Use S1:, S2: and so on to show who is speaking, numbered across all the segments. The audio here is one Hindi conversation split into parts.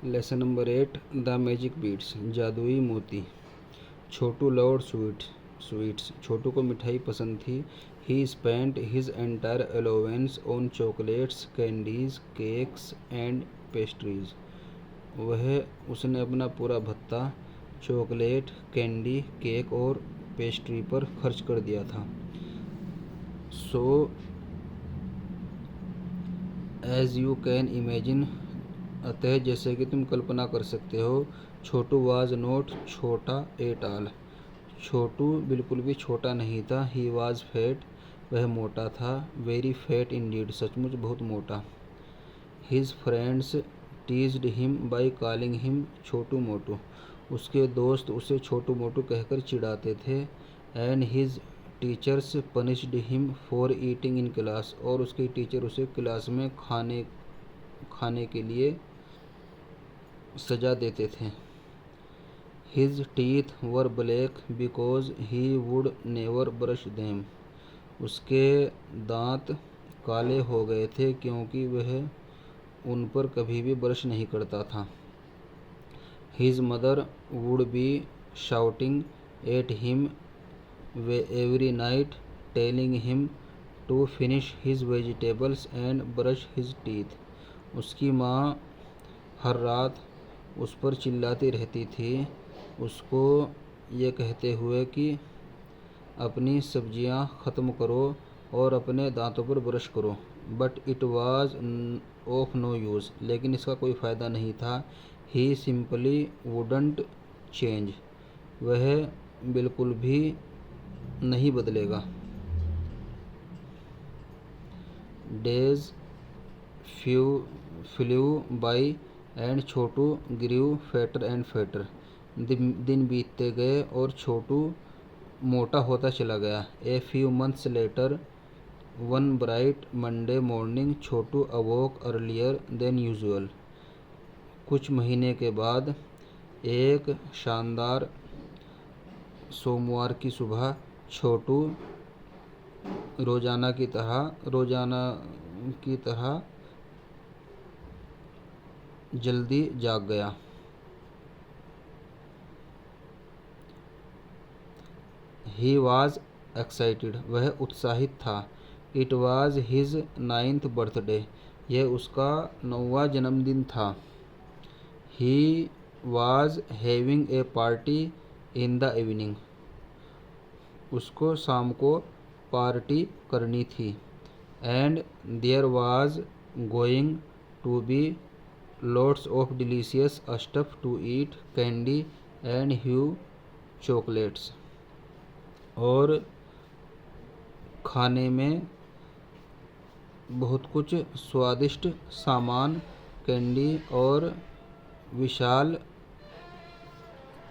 S1: Lesson number 8 the magic beads जादुई मोती। छोटू लव्ड स्वीट्स छोटू को मिठाई पसंद थी। He spent his entire allowance on chocolates, candies, cakes and pastries. उसने अपना पूरा भत्ता चॉकलेट, कैंडी, केक और पेस्ट्री पर खर्च कर दिया था। So as you can imagine, अतः जैसे कि तुम कल्पना कर सकते हो, छोटू वाज नॉट छोटा एट ऑल। छोटू बिल्कुल भी छोटा नहीं था। ही वाज फैट, वह मोटा था। वेरी फैट इंडीड, सचमुच बहुत मोटा। His friends teased him by calling him Chhotu Motu, उसके दोस्त उसे छोटू मोटू कहकर चिढ़ाते थे। And his teachers punished him for eating in class, और उसके टीचर उसे क्लास में खाने के लिए सजा देते थे। His teeth were black because he would never brush them, उसके दांत काले हो गए थे क्योंकि वह उन पर कभी भी ब्रश नहीं करता था। His mother would be shouting at him every night, telling him to finish his vegetables and brush his teeth, उसकी माँ हर रात उस पर चिल्लाती रहती थी, उसको ये कहते हुए कि अपनी सब्जियां ख़त्म करो और अपने दांतों पर ब्रश करो। But it was of no use, लेकिन इसका कोई फ़ायदा नहीं था। ही सिंपली वुडंट चेंज, वह बिल्कुल भी नहीं बदलेगा। Days flew by and Chhotu grew fatter and fatter, दिन बीतते गए और छोटू मोटा होता चला गया। A few months later, one bright Monday morning, Chhotu awoke earlier than usual, कुछ महीने के बाद एक शानदार सोमवार की सुबह छोटू रोजाना की तरह जल्दी जाग गया। ही वॉज एक्साइटेड, वह उत्साहित था। It was his 9th birthday, यह उसका 9वां जन्मदिन था। He was having a party in the evening, उसको शाम को पार्टी करनी थी। And there was going to be lots of delicious stuff to eat, candy and huge chocolates, और खाने में बहुत कुछ स्वादिष्ट सामान, कैंडी और विशाल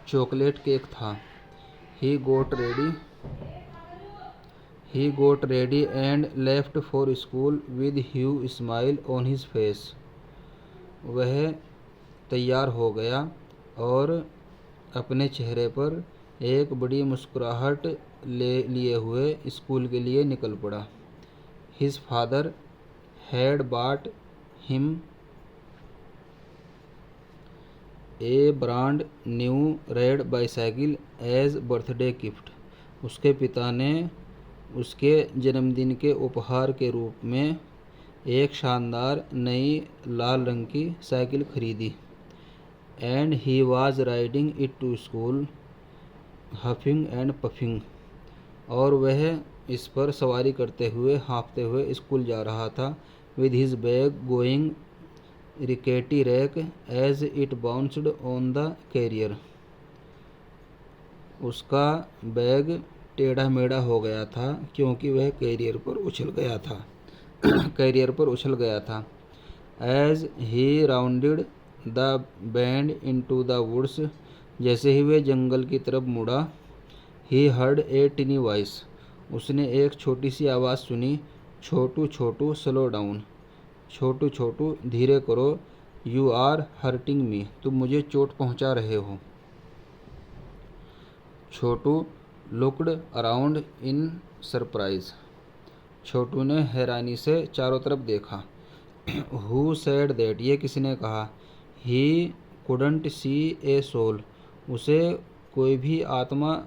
S1: चॉकलेट केक था। He got ready and left for school with huge smile on his face, वह तैयार हो गया और अपने चेहरे पर एक बड़ी मुस्कुराहट लिए हुए स्कूल के लिए निकल पड़ा। His father had bought him a brand new red bicycle as birthday gift, उसके पिता ने उसके जन्मदिन के उपहार के रूप में एक शानदार नई लाल रंग की साइकिल खरीदी। And he was riding it to school huffing and puffing, और वह इस पर सवारी करते हुए हाँफते हुए स्कूल जा रहा था। With his bag going rickety rack as it bounced on the carrier, उसका बैग टेढ़ा मेढ़ा हो गया था क्योंकि वह कैरियर पर उछल गया था। As he rounded the bend into the woods, जैसे ही वह जंगल की तरफ मुड़ा, ही हर्ड ए टिनी वॉइस, उसने एक छोटी सी आवाज़ सुनी, छोटू छोटू स्लो डाउन, छोटू छोटू धीरे करो, यू आर हर्टिंग मी, तुम मुझे चोट पहुंचा रहे हो। छोटू लुक्ड अराउंड इन सरप्राइज, छोटू ने हैरानी से चारों तरफ देखा। हु सेड दैट, ये किसने कहा। ही couldn't see a soul, उसे कोई भी आत्मा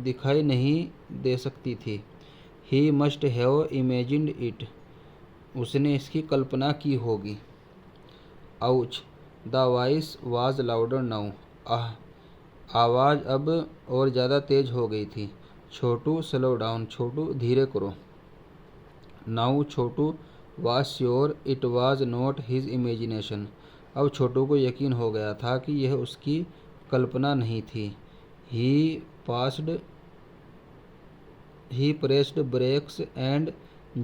S1: दिखाई नहीं दे सकती थी। He must have imagined it, उसने इसकी कल्पना की होगी। Ouch, the voice was louder now, आह, आवाज़ अब और ज़्यादा तेज हो गई थी। छोटू स्लो डाउन, छोटू धीरे करो। Now Chhotu was sure it was not his imagination, अब छोटू को यकीन हो गया था कि यह उसकी कल्पना नहीं थी। He pressed brakes and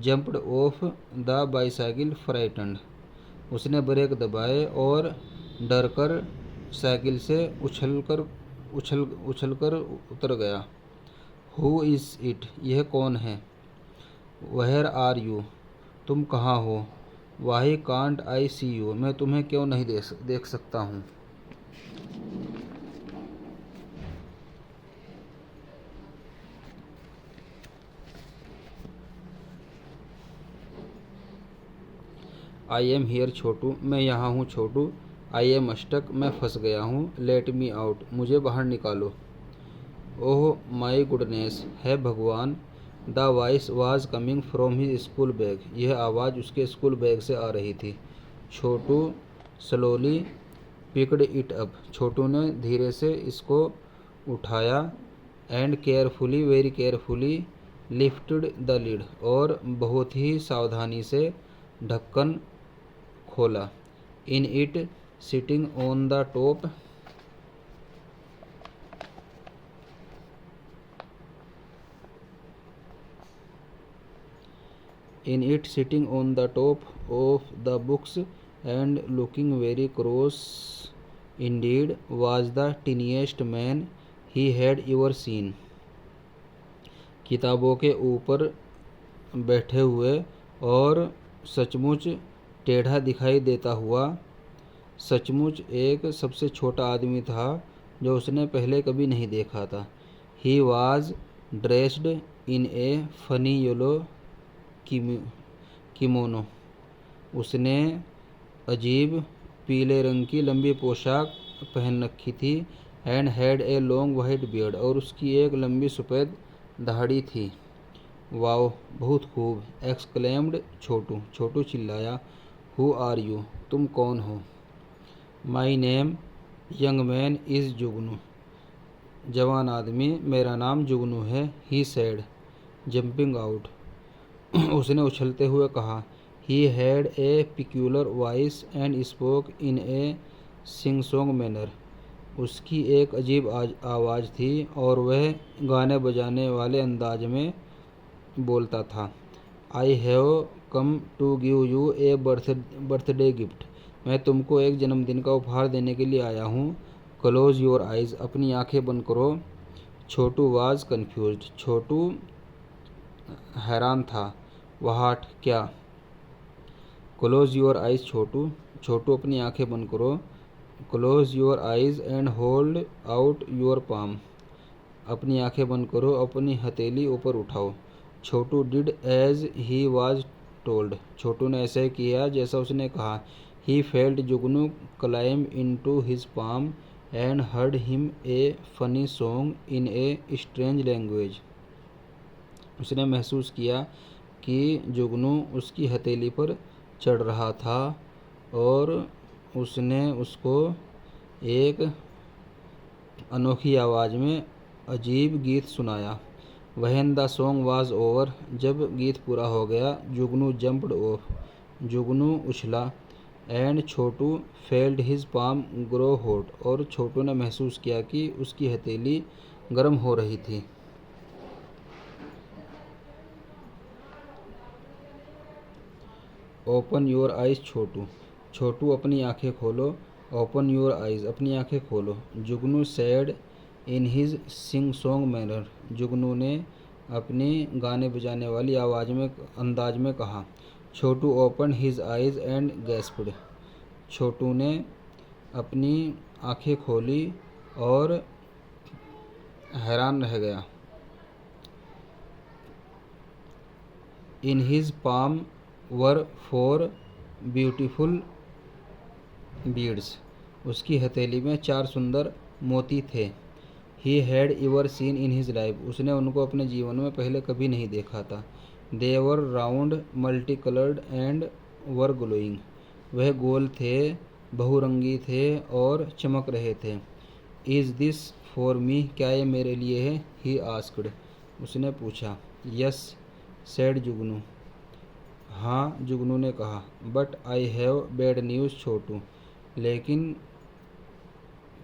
S1: jumped off the bicycle frightened, उसने ब्रेक दबाए और डरकर साइकिल से उछलकर उतर गया। Who is it, यह कौन है। Where are you, तुम कहाँ हो। Why can't I see you, मैं तुम्हें क्यों नहीं देख सकता हूँ। I am here छोटू, मैं यहाँ हूँ छोटू। I am stuck, मैं फंस गया हूँ। Let me out, मुझे बाहर निकालो। ओह माई गुडनेस, है भगवान। The voice was coming from his school bag, यह आवाज़ उसके स्कूल बैग से आ रही थी। Chhotu slowly picked it up, Chhotu ने धीरे से इसको उठाया। And carefully, very carefully lifted the lid, और बहुत ही सावधानी से ढक्कन खोला। In it sitting on the top, in it sitting on the top of the books and looking very cross indeed was the tiniest man he had ever seen, किताबों के ऊपर बैठे हुए और सचमुच टेढ़ा दिखाई देता हुआ सचमुच एक सबसे छोटा आदमी था जो उसने पहले कभी नहीं देखा था। He was dressed in a funny yellow kimono, उसने अजीब पीले रंग की लंबी पोशाक पहन रखी थी। And had a long white beard, और उसकी एक लंबी सफ़ेद दाढ़ी थी। वाओ, बहुत खूब। एक्सक्लेम्ड छोटू, छोटू चिल्लाया। हु आर यू, तुम कौन हो। My name young man is जुगनू, जवान आदमी, मेरा नाम जुगनू है। ही सैड जंपिंग आउट, उसने उछलते हुए कहा। He had a peculiar voice and spoke in A sing song manner, उसकी एक अजीब आवाज़ थी और वह गाने बजाने वाले अंदाज में बोलता था। I have come to give you a birthday gift, मैं तुमको एक जन्मदिन का उपहार देने के लिए आया हूँ। क्लोज योर आइज़, अपनी आंखें बंद करो। छोटू वाज कन्फ्यूज्ड, छोटू हैरान था। व्हाट, क्या। Close your eyes Chhotu, Chhotu अपनी आंखें बंद करो। Close your eyes and hold out your palm, अपनी आंखें बंद करो, अपनी हथेली ऊपर उठाओ। Chhotu did as he was told, Chhotu ने ऐसा ही किया जैसा उसने कहा। He felt Jugnu climb into his palm and heard him a funny song in a strange language, उसने महसूस किया कि जुगनू उसकी हथेली पर चढ़ रहा था और उसने उसको एक अनोखी आवाज़ में अजीब गीत सुनाया। When the song was over, जब गीत पूरा हो गया। जुगनू जंप्ड ऑफ, जुगनू उछला। And Chhotu felt his palm grow hot, और छोटू ने महसूस किया कि उसकी हथेली गर्म हो रही थी। Open your eyes Chhotu, Chhotu अपनी आंखें खोलो। ओपन योर आइज़, अपनी आंखें खोलो। जुगनू sad in his sing song manner, जुगनू ने अपनी गाने बजाने वाली अंदाज में कहा। छोटू open his eyes and gasped, Chhotu ने अपनी आंखें खोली और हैरान रह गया। In his palm were 4 beautiful beads, उसकी हथेली में 4 सुंदर मोती थे। He had ever seen in his life, उसने उनको अपने जीवन में पहले कभी नहीं देखा था। They were round multi coloured and were glowing, वह गोल थे, बहुरंगी थे और चमक रहे थे। इज़ दिस फॉर मी, क्या ये मेरे लिए है? ही आस्क्ड, उसने पूछा। यस सेड जुगनू, हाँ जुगनू ने कहा। But I have bad news Chhotu, लेकिन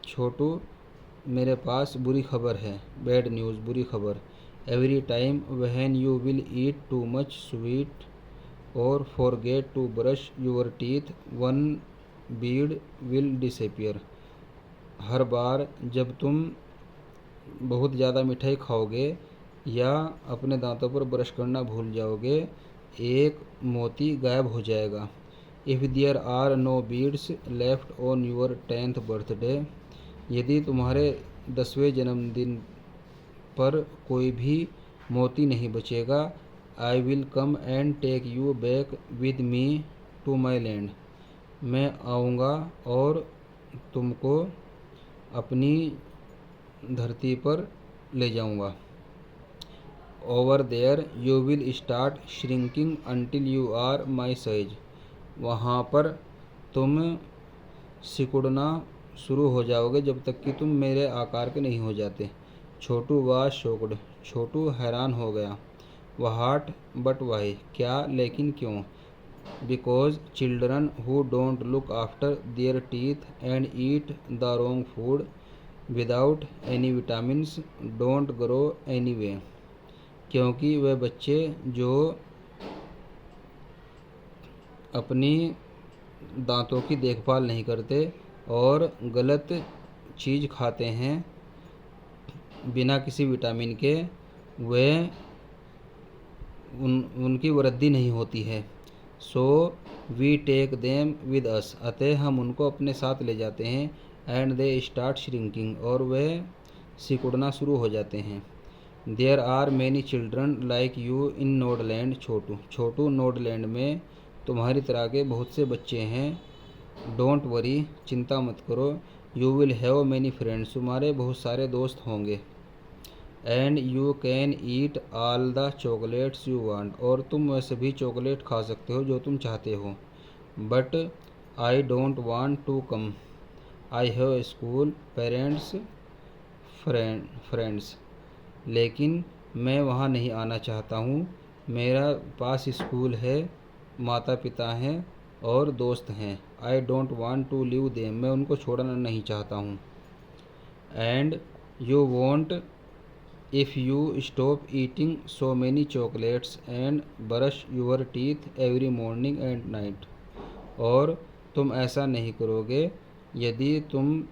S1: छोटू मेरे पास बुरी खबर है। बैड न्यूज़, बुरी खबर। Every time when you will eat too much sweet और forget to brush your teeth, one bead will disappear, हर बार जब तुम बहुत ज़्यादा मिठाई खाओगे या अपने दांतों पर ब्रश करना भूल जाओगे, एक मोती गायब हो जाएगा। If there are no beads left on your 10th birthday, यदि तुम्हारे 10वें जन्मदिन पर कोई भी मोती नहीं बचेगा, I will come and take you back with me to my land, मैं आऊँगा और तुमको अपनी धरती पर ले जाऊँगा। Over there you will start shrinking until you are my size, वहाँ पर तुम सिकुड़ना शुरू हो जाओगे जब तक कि तुम मेरे आकार के नहीं हो जाते। छोटू वाज शॉक्ड, छोटू हैरान हो गया। व्हाट बट वाई, क्या लेकिन क्यों? Because children who don't look after their teeth and eat the wrong food without any vitamins don't grow any way, क्योंकि वह बच्चे जो अपनी दांतों की देखभाल नहीं करते और गलत चीज़ खाते हैं बिना किसी विटामिन के, वे उनकी वृद्धि नहीं होती है। So we take them with us, अतः हम उनको अपने साथ ले जाते हैं। एंड दे स्टार्ट श्रिंकिंग, और वे सिकुड़ना शुरू हो जाते हैं। There are many children like you in Nodland Chhotu, Chhotu Nodland में तुम्हारी तरह के बहुत से बच्चे हैं। डोंट वरी, चिंता मत करो। You will have many friends, तुम्हारे बहुत सारे दोस्त होंगे। And you can eat all the chocolates you want, और तुम वह सभी चॉकलेट खा सकते हो जो तुम चाहते हो। But I don't want to come, I have school parents friends, लेकिन मैं वहाँ नहीं आना चाहता हूँ। मेरा पास स्कूल है, माता पिता हैं और दोस्त हैं। I don't want to leave them, मैं उनको छोड़ना नहीं चाहता हूँ। And you won't if you stop eating so many chocolates and brush your teeth every morning and night, और तुम ऐसा नहीं करोगे यदि तुम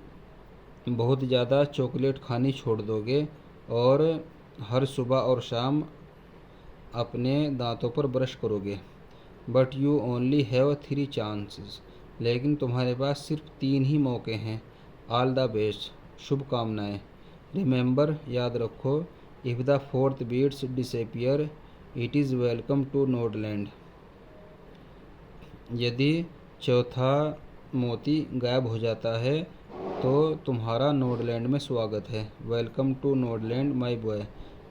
S1: बहुत ज़्यादा चॉकलेट खानी छोड़ दोगे और हर सुबह और शाम अपने दांतों पर ब्रश करोगे। But you only have 3 chances, लेकिन तुम्हारे पास सिर्फ 3 ही मौके हैं। ऑल द बेस्ट, शुभकामनाएँ। रिमेंबर, याद रखो, if the 4th beats disappear it is welcome to Nodland, यदि चौथा मोती गायब हो जाता है तो तुम्हारा नोडलैंड में स्वागत है। Welcome to Nodland my boy,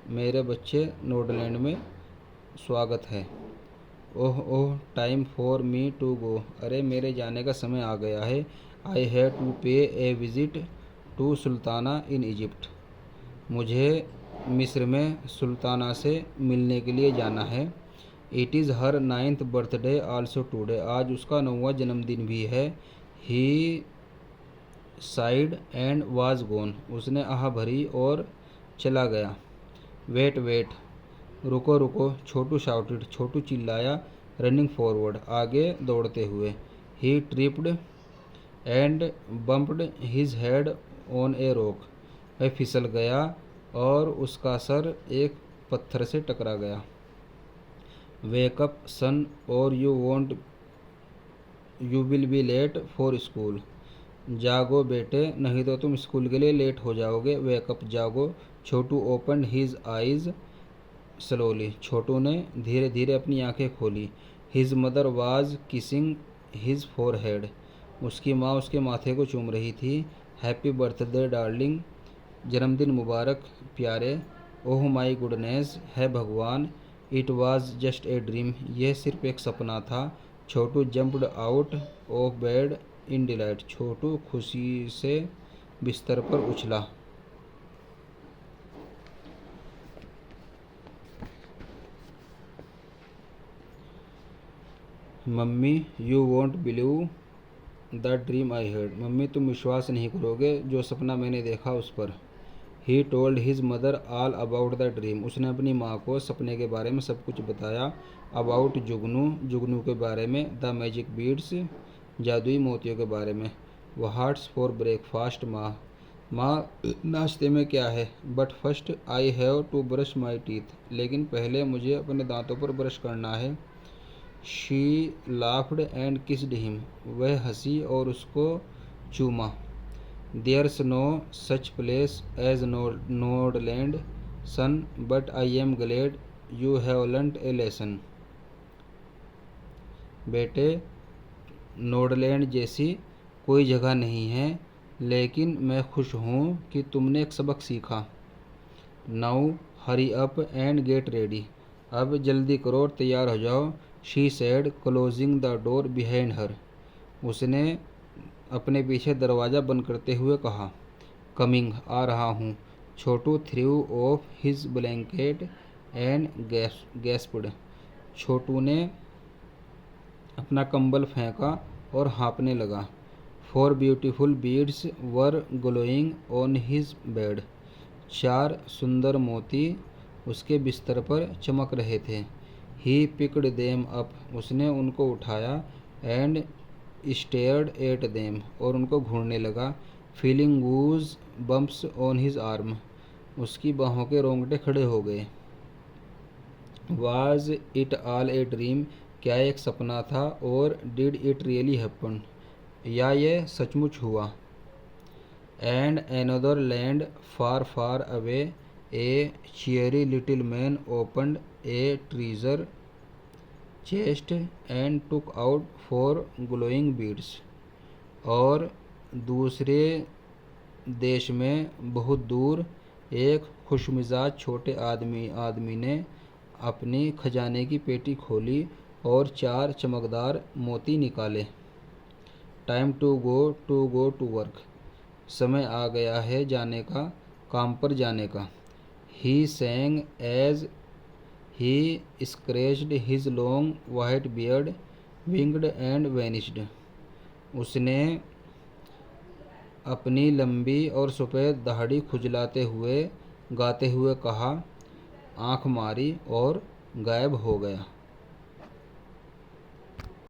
S1: मेरे बच्चे नोडलैंड में स्वागत है। Oh oh, time for me to go, अरे मेरे जाने का समय आ गया है। आई have to pay a visit to Sultana in Egypt, मुझे मिस्र में सुल्ताना से मिलने के लिए जाना है। It is her 9th birthday also today, आज उसका 9वां जन्मदिन भी है। ही साइड एंड वाज गोन, उसने आह भरी और चला गया। वेट वेट, रुको रुको, छोटू शाउटेड, छोटू चिल्लाया। रनिंग फॉरवर्ड, आगे दौड़ते हुए। He tripped and bumped his head on a rock, वह फिसल गया और उसका सर एक पत्थर से टकरा गया। वेकअप सन और you will be late for school, जागो बेटे, नहीं तो तुम स्कूल के लिए लेट हो जाओगे। वेकअप, जागो। छोटू ओपन हिज आइज़ स्लोली, छोटू ने धीरे धीरे अपनी आंखें खोली। His mother was kissing his forehead, उसकी माँ उसके माथे को चूम रही थी। हैप्पी बर्थडे डार्लिंग, जन्मदिन मुबारक प्यारे। ओह माई गुडनेस, है भगवान, it was just a dream, यह सिर्फ एक सपना था। Chhotu jumped out of bed in delight, Chhotu खुशी से बिस्तर पर उछला। Mummy, you won't believe the dream I had, mummy तुम विश्वास नहीं करोगे जो सपना मैंने देखा उस पर। He told his mother all about the dream, उसने अपनी माँ को सपने के बारे में सब कुछ बताया। अबाउट जुगनू, जुगनू के बारे में। द मैजिक बीड्स, जादुई मोतियों के बारे में। व्हाट्स फॉर ब्रेकफास्ट माँ, माँ नाश्ते में क्या है। But first I have to brush my teeth, लेकिन पहले मुझे अपने दांतों पर ब्रश करना है। She laughed and kissed him, वह हंसी और उसको चूमा। There's no such place as Nodland son, but I am glad you have learned a lesson, बेटे नोडलैंड जैसी कोई जगह नहीं है, लेकिन मैं खुश हूँ कि तुमने एक सबक सीखा। Now hurry up and get ready, अब जल्दी करो और तैयार हो जाओ। She said closing the door behind her, उसने अपने पीछे दरवाज़ा बंद करते हुए कहा। कमिंग, आ रहा हूँ। Chhotu threw off his blanket and gasped, Chhotu ने अपना कंबल फेंका और हाँफने लगा। Four beautiful beads were glowing on his bed, 4 सुंदर मोती उसके बिस्तर पर चमक रहे थे। ही पिक्ड देम अप, उसने उनको उठाया। एंड स्टेयर्ड एट देम, और उनको घूरने लगा। Feeling goose bumps on his arm, उसकी बाहों के रोंगटे खड़े हो गए। Was it all a dream, क्या एक सपना था। और डिड इट रियली हैपन, या यह सचमुच हुआ। And another land far far away A cheery little man opened a treasure chest and took out 4 glowing beads, और दूसरे देश में बहुत दूर एक खुशमिजाज छोटे आदमी ने अपनी खजाने की पेटी खोली और 4 चमकदार मोती निकाले। Time to go to work, समय आ गया है जाने का, काम पर जाने का। ही sang as he scratched his long white beard, winked and vanished, उसने अपनी लंबी और सफ़ेद दाढ़ी खुजलाते हुए गाते हुए कहा, आँख मारी और गायब हो गया।